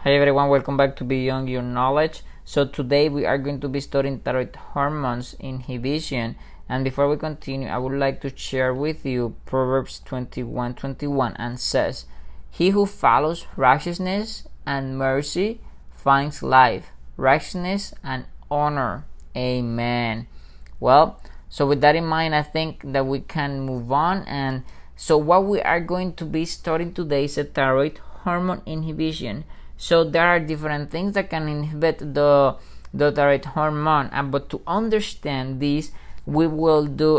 Hi everyone, welcome back to Beyond Your Knowledge. So today we are going to be studying thyroid hormones inhibition, and before we continue I would like to share with you Proverbs 21:21, and says, "He who follows righteousness and mercy finds life, righteousness and honor." Amen. Well, so with that in mind, I think that we can move on. And so what we are going to be studying today is a thyroid hormone inhibition. So there are different things that can inhibit the thyroid hormone, but to understand this, we will do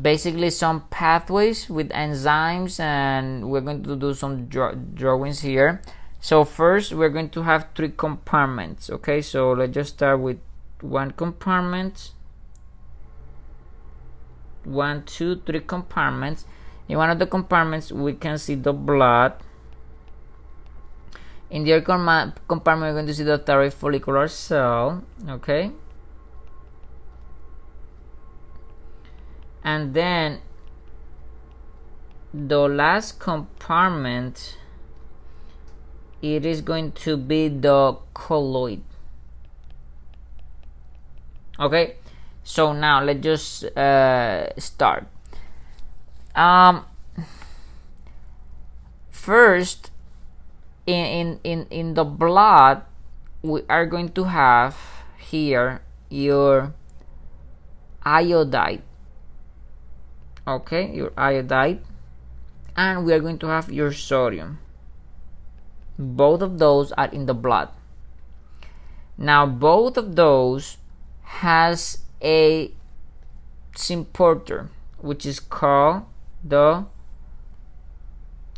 basically some pathways with enzymes, and we're going to do some drawings here. So first we're going to have three compartments. Okay, so let's just start with one compartment. 1, 2, 3 compartments. In one of the compartments we can see the blood. In the other compartment we're going to see the thyroid follicular cell. Okay, and then the last compartment, it is going to be the colloid. Okay, so now let's just start. First, in the blood, we are going to have here your iodide. Okay, your iodide, and we are going to have your sodium. Both of those are in the blood. Now both of those has a symporter, which is called the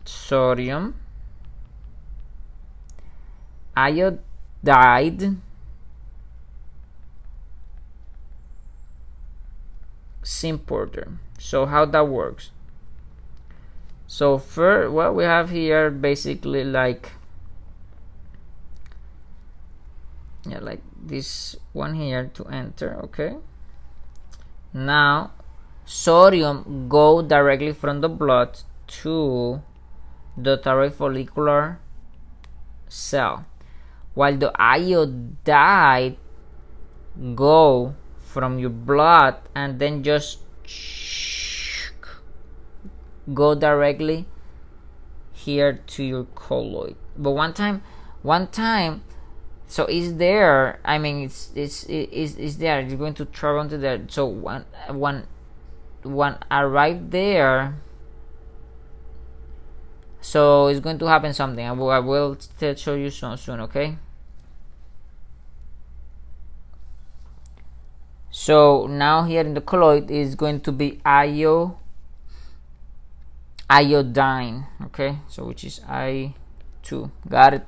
sodium iodide symporter. So how that works? So first, what we have here basically like this one here to enter. Okay, now sodium go directly from the blood to the thyroid follicular cell, while the iodide go from your blood and then just go directly here to your colloid. But one time so it's there, I mean it's there, it's going to travel to there. So one arrive there, so it's going to happen something. I will show you soon. Okay, so now here in the colloid is going to be iodine. Okay, so which is I2. Got it?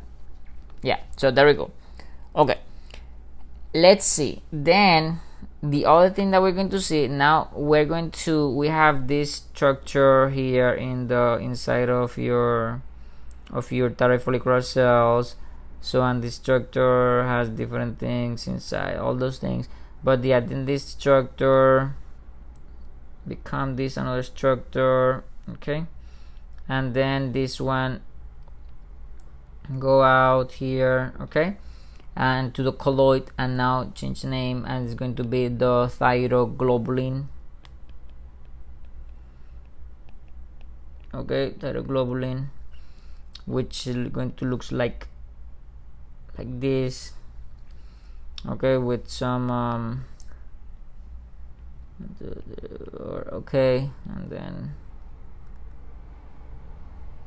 Yeah, so there we go. Okay, let's see. Then the other thing that we're going to see now, we have this structure here in the inside of your thyroid follicular cells. So, and this structure has different things inside, all those things. But yeah, then this structure become this another structure. Okay, and then this one go out here. Okay, and to the colloid, and now change the name, and it's going to be the thyroglobulin. Okay, thyroglobulin, which is going to looks like this. Okay, with some okay, and then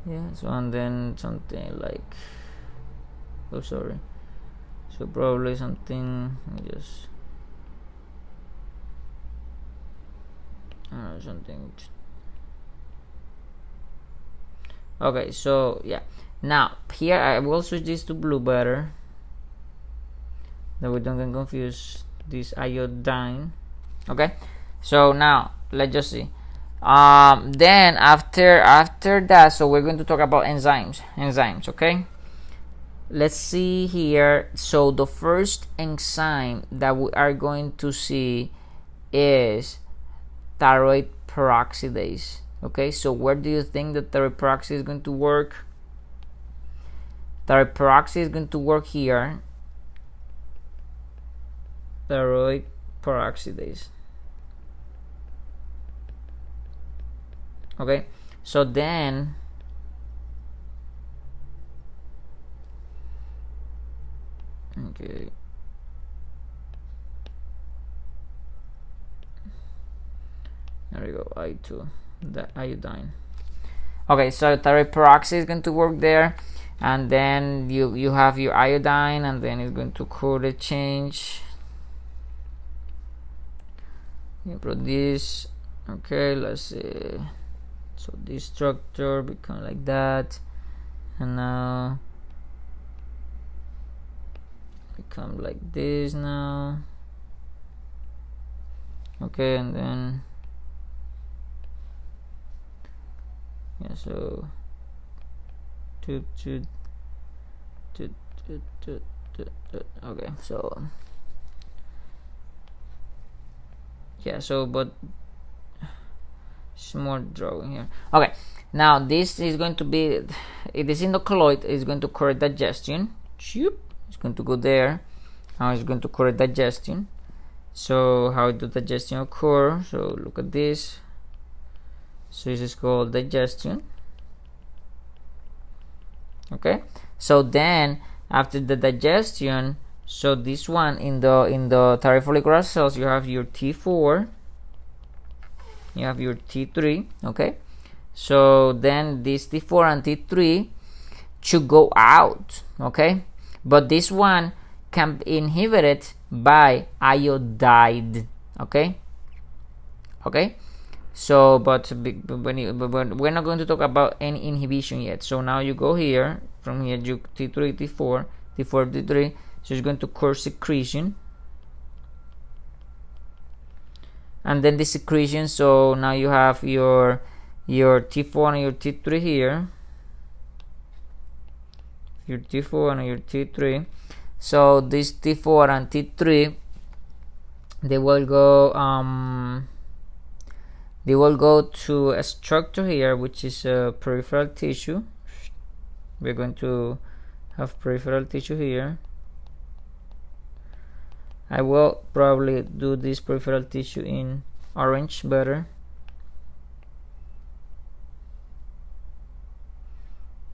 yeah, so and then something like, oh sorry, so probably something just something. Okay, so yeah, now here I will switch this to blue better, that we don't get confused this iodine. Okay, so now let's just see. Then after that, so we're going to talk about enzymes. Okay, let's see here. So the first enzyme that we are going to see is thyroid peroxidase. Okay, so where do you think that thyroid peroxidase is going to work? Thyroid peroxidase is going to work here. Thyroid peroxidase. Okay, so then okay, there we go, I2, the iodine. Okay, so thyroid peroxide is going to work there, and then you have your iodine, and then it's going to occur the change. You produce, okay, let's see, so this structure become like that, and now become like this now. Okay, and then yeah, so okay, so yeah, so but it's more drawing here. Okay, now this is going to be, it is in the colloid, is going to correct digestion. It's going to go there. Now it's going to correct digestion. So how does digestion occur? So look at this. So this is called digestion. Okay, so then after the digestion, so this one in the thyroid follicular cells, you have your T4, you have your T3. Okay, so then this T4 and T3 should go out. Okay, but this one can be inhibited by iodide. Okay, so but we're not going to talk about any inhibition yet. So now you go here, from here you T3, T4, T4, T3. So it's going to occur secretion, and then the secretion. So now you have your T4 and your T3 here, your T4 and your T3. So this T4 and T3, they will go to a structure here, which is a peripheral tissue. We're going to have peripheral tissue here. I will probably do this peripheral tissue in orange better.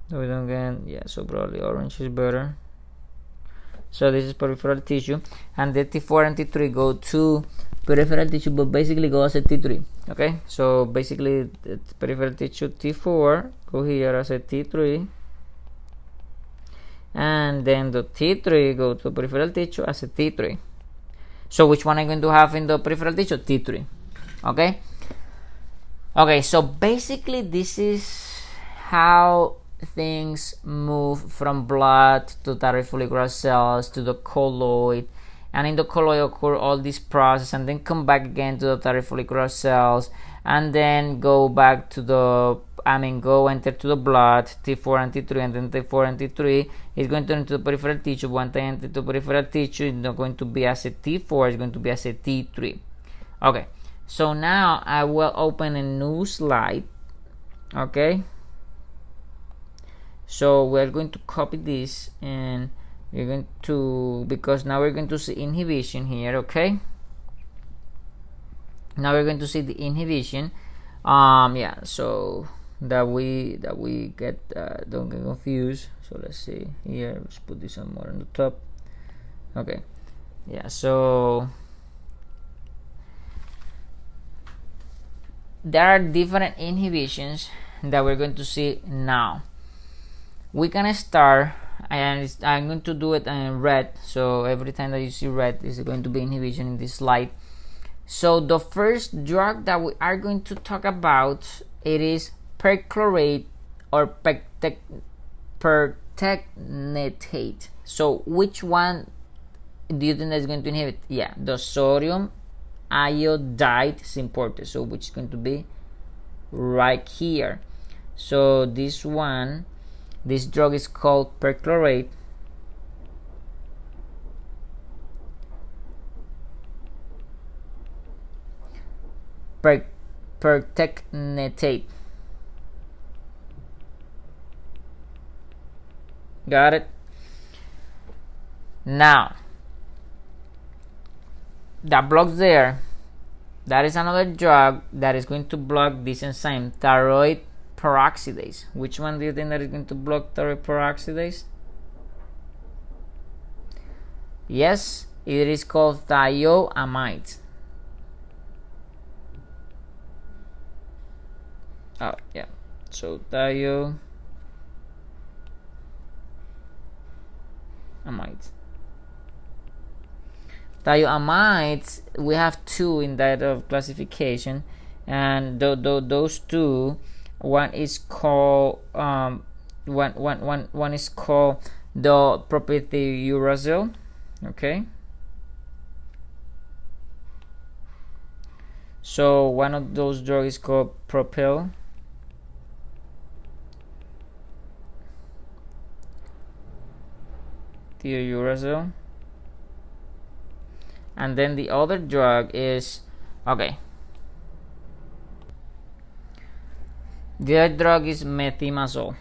So we don't get, yeah, so probably orange is better. So this is peripheral tissue, and the T4 and T3 go to peripheral tissue, but basically go as a T3. Okay, so basically the peripheral tissue T4 go here as a T3, and then the T3 go to peripheral tissue as a T3. So which one I'm going to have in the peripheral tissue? T3. Okay, so basically this is how things move from blood to thyroid follicular cells to the colloid, and in the colloid occur all this process, and then come back again to the thyroid follicular cells, and then go back to the, go enter to the blood, T4 and T3, and then T4 and T3 is going to enter the peripheral tissue. Once they enter the peripheral tissue, it's not going to be as a T4, it's going to be as a T3. Okay, so now I will open a new slide. Okay, so we're going to copy this, and we're going to, because now we're going to see inhibition here. Okay, now we're going to see the inhibition. Yeah, so that we get don't get confused. So let's see here, let's put this on more on the top. Okay, yeah, so there are different inhibitions that we're going to see now. We can start, and I'm going to do it in red, so every time that you see red is going to be inhibition in this slide. So the first drug that we are going to talk about, it is perchlorate or pertechnetate. So which one do you think that's going to inhibit? Yeah, the sodium iodide is important, so which is going to be right here. So this one, this drug is called perchlorate. Pertechnetate. Got it? Now, that blocks there. That is another drug that is going to block this enzyme, thyroid peroxidase. Which one do you think that is going to block thyroid peroxidase? Yes, it is called thiamide. Oh, yeah. So thiamide. Thiamides, we have two in that of classification, and those two, one is called one is called the propylthiouracil, okay. So one of those drugs is called propylthiouracil. And then the other drug is, okay, the other drug is methimazole.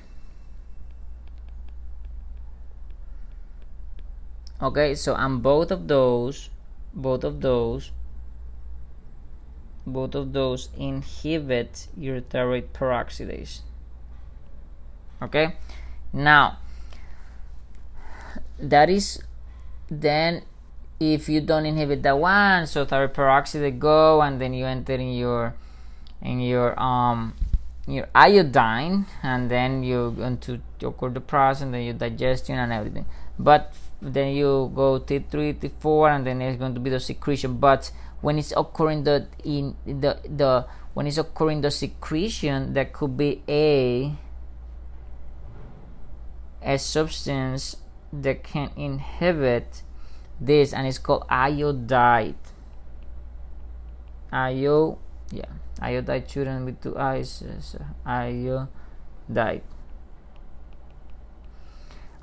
Okay, so and both of those inhibit your thyroid peroxidase. Okay, now that is then. If you don't inhibit that one, so thyroid peroxidase go, and then you enter in your iodine, and then you're going to occur the process, and then your digestion and everything. But then you go T3, T4, and then there's going to be the secretion. But when it's occurring when it's occurring the secretion, there could be a substance that can inhibit this, and it's called iodide. Iodide shouldn't be two eyes. Iodide.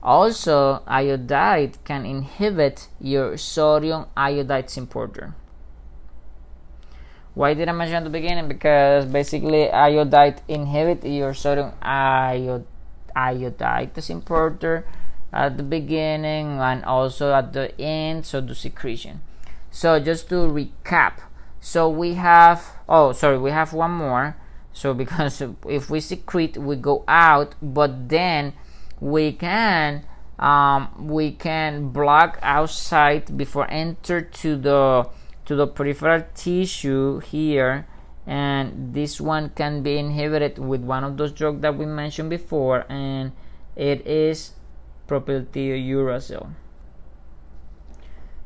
Also, iodide can inhibit your sodium iodide importer. Why did I mention at the beginning? Because basically iodide inhibit your sodium iodide importer at the beginning and also at the end, so the secretion. So just to recap, so we have we have one more. So because if we secrete, we go out, but then we can block outside before enter to the peripheral tissue here, and this one can be inhibited with one of those drugs that we mentioned before, and it is propylthiouracil.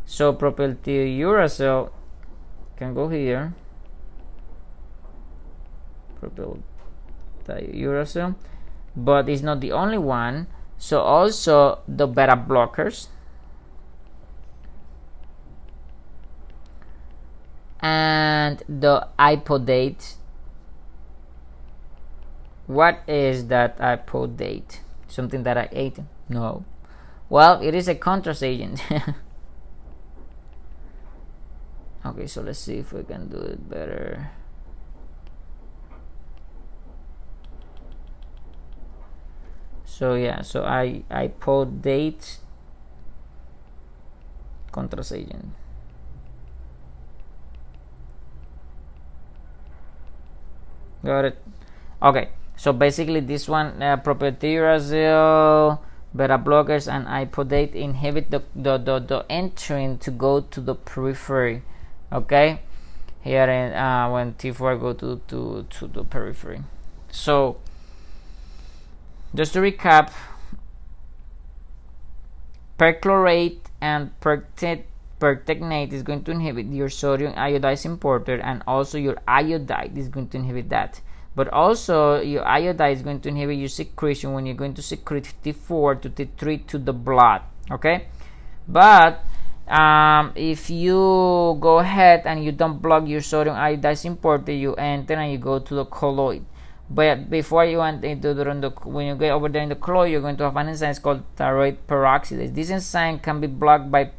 So propylthiouracil can go here, propylthiouracil, but it's not the only one. So also the beta blockers and the ipodate. What is that ipodate? Something that I ate? No. Well, it is a contrast agent. Okay, so let's see if we can do it better. So yeah, so ipodate contrast agent. Got it? Okay, so basically this one, propylthiouracil, beta blockers, and ipodate inhibit the entry to go to the periphery. Okay, here in when T4 go to the periphery. So just to recap, perchlorate and pertechnate is going to inhibit your sodium iodide importer, and also your iodide is going to inhibit that. But also your iodide is going to inhibit your secretion when you're going to secrete T4 to T3 to the blood. Okay, but if you go ahead and you don't block your sodium iodide importer, you enter and you go to the colloid. But before you enter into when you get over there in the colloid, you're going to have an enzyme called thyroid peroxidase. This enzyme can be blocked by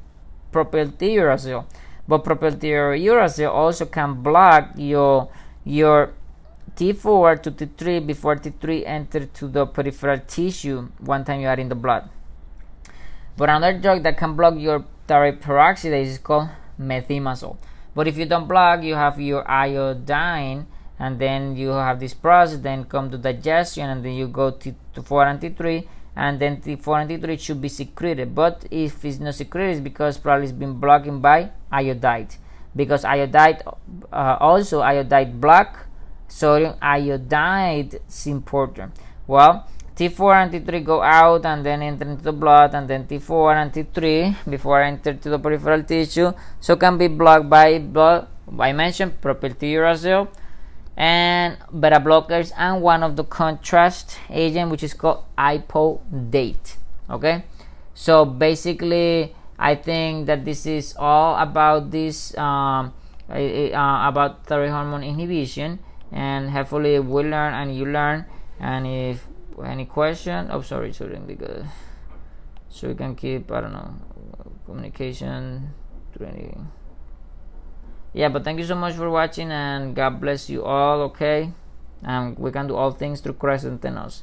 propylthiouracil, but propylthiouracil also can block your T4 to T3 before T3 enter to the peripheral tissue one time you are in the blood. But another drug that can block your thyroid peroxidase is called methimazole. But if you don't block, you have your iodine, and then you have this process, then come to digestion, and then you go to T4 and T3, and then T4 and T3 should be secreted. But if it's not secreted, it's because probably it's been blocked by iodide, because iodide also iodide block sodium iodide is important. Well, T4 and T3 go out and then enter into the blood, and then T4 and T3 before enter to the peripheral tissue, so can be blocked by blood. I mentioned propyltyrosol and beta blockers, and one of the contrast agent, which is called ipodate. Okay, so basically I think that this is all about this about thyroid hormone inhibition, and hopefully we learn and you learn. And if any question, because so we can keep, I don't know, communication through any. Yeah, but thank you so much for watching, and God bless you all. Okay, and we can do all things through Christ who strengthens us.